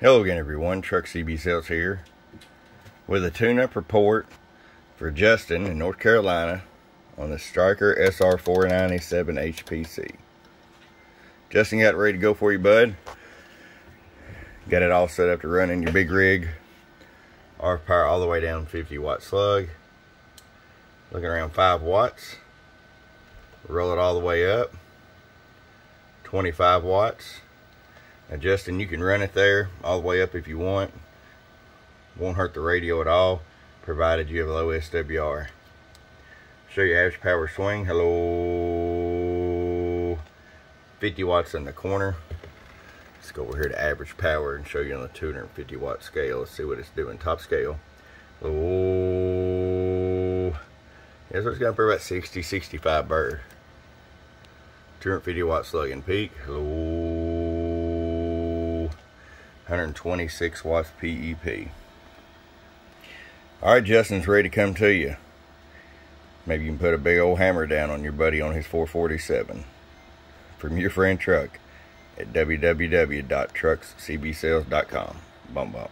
Hello again everyone, Truck CB Sales here with a tune-up report for Justin in North Carolina on the Stryker SR-497HPC. Justin, got it ready to go for you, bud. Got it all set up to run in your big rig. RF power all the way down, 50 watt slug. Looking around 5 watts. Roll it all the way up, 25 watts. Now Justin, you can run it there all the way up if you want. Won't hurt the radio at all, provided you have a low SWR. Show you average power swing. Hello. 50 watts in the corner. Let's go over here to average power and show you on the 250 watt scale. Let's see what it's doing. Top scale. Oh, yeah, so it's got for about 60-65 bar. 250 watt slug and peak. Hello. 126 watts PEP. Alright, Justin's ready to come to you. Maybe you can put a big old hammer down on your buddy on his 447. From your friend Truck at www.truckscbsales.com. Bum bum.